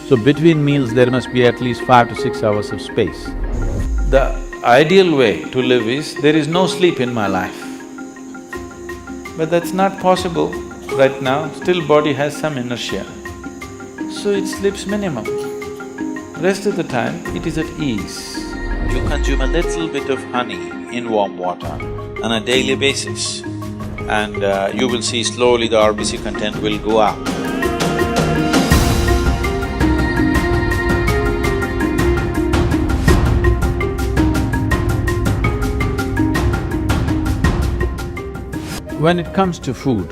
So between meals there must be at least 5 to 6 hours of space. The ideal way to live is, there is no sleep in my life. But that's not possible right now, still body has some inertia. So it sleeps minimum. Rest of the time, it is at ease. You consume a little bit of honey in warm water on a daily basis, and you will see slowly the RBC content will go up. When it comes to food,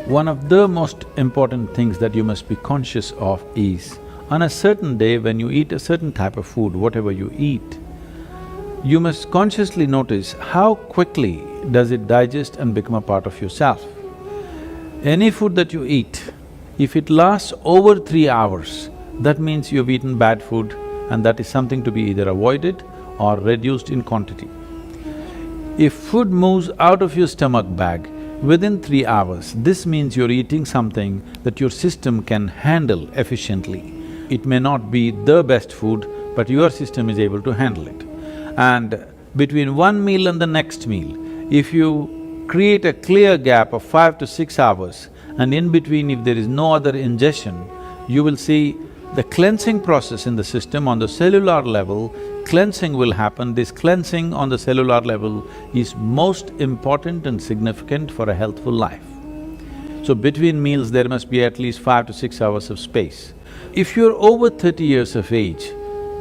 one of the most important things that you must be conscious of is, on a certain day when you eat a certain type of food, whatever you eat, you must consciously notice how quickly does it digest and become a part of yourself. Any food that you eat, if it lasts over 3 hours, that means you've eaten bad food, and that is something to be either avoided or reduced in quantity. If food moves out of your stomach bag within 3 hours, this means you're eating something that your system can handle efficiently. It may not be the best food, but your system is able to handle it. And between one meal and the next meal, if you create a clear gap of 5 to 6 hours, and in between if there is no other ingestion, you will see the cleansing process in the system on the cellular level, cleansing will happen. This cleansing on the cellular level is most important and significant for a healthful life. So between meals there must be at least 5 to 6 hours of space. If you're over 30 years of age,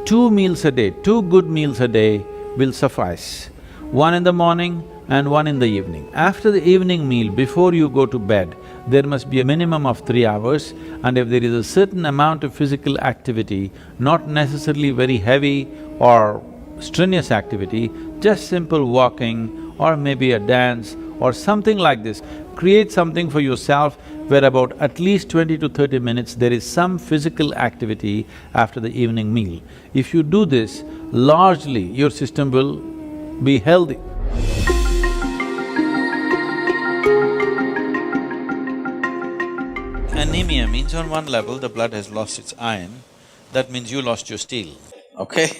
2 meals a day, 2 good meals a day will suffice. One in the morning and one in the evening. After the evening meal, before you go to bed, there must be a minimum of 3 hours, and if there is a certain amount of physical activity, not necessarily very heavy or strenuous activity, just simple walking or maybe a dance or something like this, create something for yourself where about at least 20 to 30 minutes there is some physical activity after the evening meal. If you do this, largely your system will be healthy. Anemia means on one level the blood has lost its iron, that means you lost your steel, okay?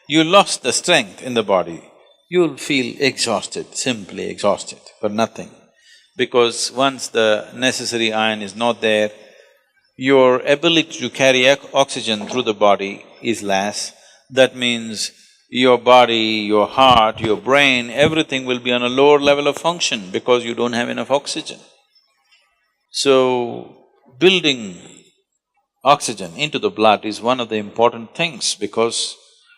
You lost the strength in the body, you'll feel exhausted, simply exhausted for nothing. Because once the necessary iron is not there, your ability to carry oxygen through the body is less. That means your body, your heart, your brain, everything will be on a lower level of function because you don't have enough oxygen. So, building oxygen into the blood is one of the important things, because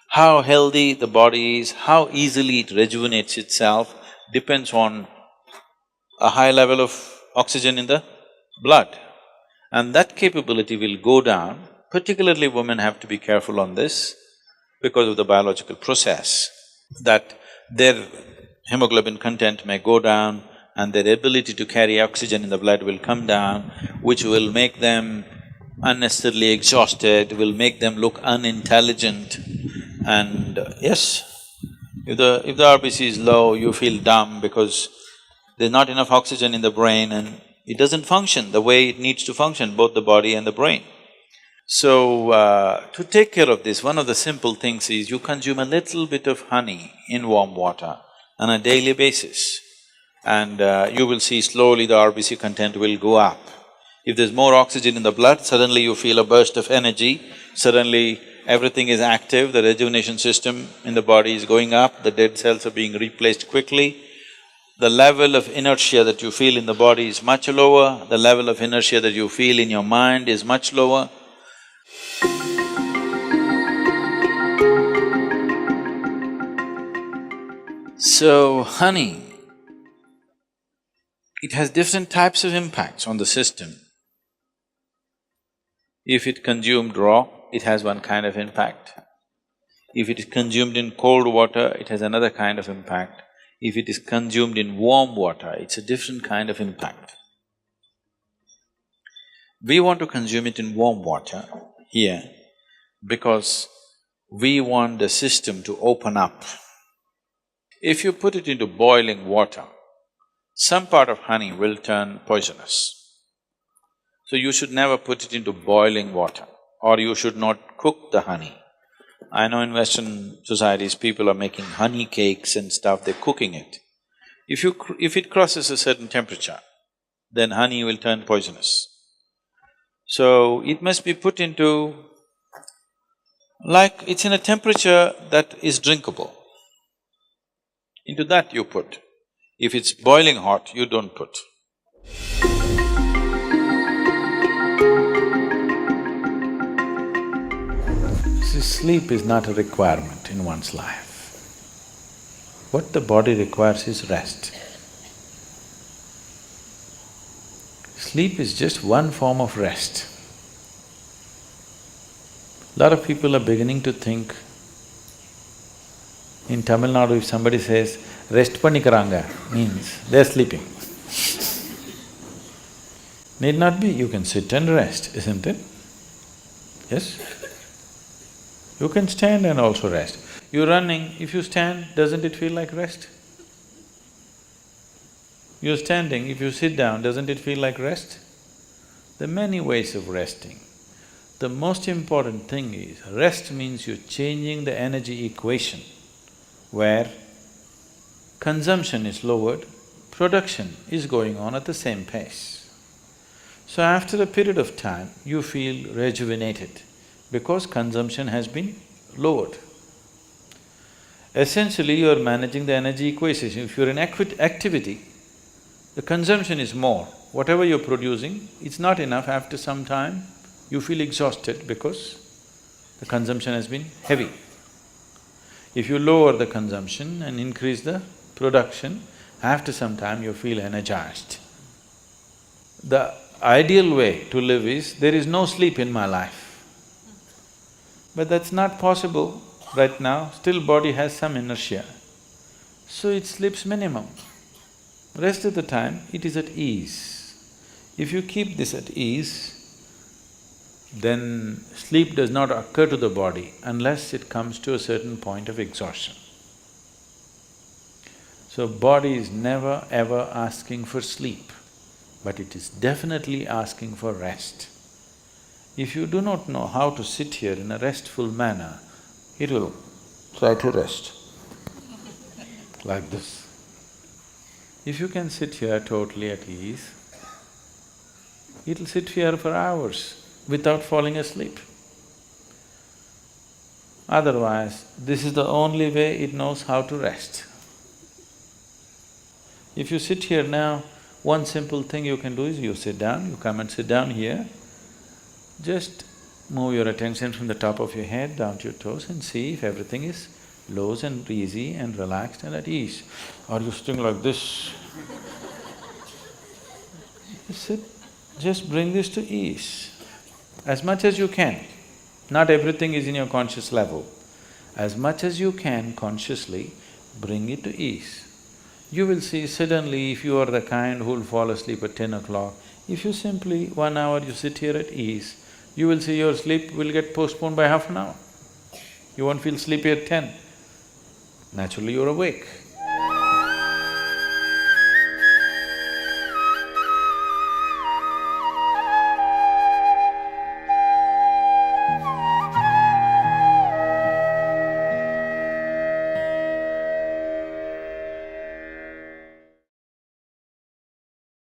how healthy the body is, how easily it rejuvenates itself depends on a high level of oxygen in the blood. And that capability will go down, particularly women have to be careful on this because of the biological process, that their hemoglobin content may go down and their ability to carry oxygen in the blood will come down, which will make them unnecessarily exhausted, will make them look unintelligent. And yes, if the RBC is low, you feel dumb because there's not enough oxygen in the brain and it doesn't function the way it needs to function, both the body and the brain. So, to take care of this, one of the simple things is you consume a little bit of honey in warm water on a daily basis, and you will see slowly the RBC content will go up. If there's more oxygen in the blood, suddenly you feel a burst of energy, suddenly everything is active, the rejuvenation system in the body is going up, the dead cells are being replaced quickly. The level of inertia that you feel in the body is much lower, the level of inertia that you feel in your mind is much lower. So, honey, it has different types of impacts on the system. If it consumed raw, it has one kind of impact. If it is consumed in cold water, it has another kind of impact. If it is consumed in warm water, it's a different kind of impact. We want to consume it in warm water here because we want the system to open up. If you put it into boiling water, some part of honey will turn poisonous. So you should never put it into boiling water. or you should not cook the honey. I know in Western societies, people are making honey cakes and stuff, they're cooking it. If it crosses a certain temperature, then honey will turn poisonous. So, it must be put into… like it's in a temperature that is drinkable. Into that you put. If it's boiling hot, you don't put. See, sleep is not a requirement in one's life. What the body requires is rest. Sleep is just one form of rest. Lot of people are beginning to think, in Tamil Nadu if somebody says, rest pannikaranga, means they're sleeping. Need not be, you can sit and rest, isn't it? Yes? You can stand and also rest. You're running, if you stand, doesn't it feel like rest? You're standing, if you sit down, doesn't it feel like rest? There are many ways of resting. The most important thing is, rest means you're changing the energy equation, where consumption is lowered, production is going on at the same pace. So after a period of time, you feel rejuvenated because consumption has been lowered. Essentially, you are managing the energy equation. If you're in activity, the consumption is more. Whatever you're producing, it's not enough. After some time, you feel exhausted because the consumption has been heavy. If you lower the consumption and increase the production, after some time you feel energized. The ideal way to live is, there is no sleep in my life. But that's not possible right now, still body has some inertia. So it sleeps minimum. Rest of the time, it is at ease. If you keep this at ease, then sleep does not occur to the body unless it comes to a certain point of exhaustion. So body is never ever asking for sleep, but it is definitely asking for rest. If you do not know how to sit here in a restful manner, it will try to rest like this. If you can sit here totally at ease, it'll sit here for hours without falling asleep. Otherwise, this is the only way it knows how to rest. If you sit here now, one simple thing you can do is you sit down, you come and sit down here, just move your attention from the top of your head down to your toes and see if everything is loose and easy and relaxed and at ease. Are you sitting like this? Just sit, just bring this to ease as much as you can. Not everything is in your conscious level. As much as you can consciously, bring it to ease. You will see suddenly, if you are the kind who will fall asleep at 10 o'clock, if you simply 1 hour you sit here at ease, you will see your sleep will get postponed by half an hour. You won't feel sleepy at 10. Naturally you're awake.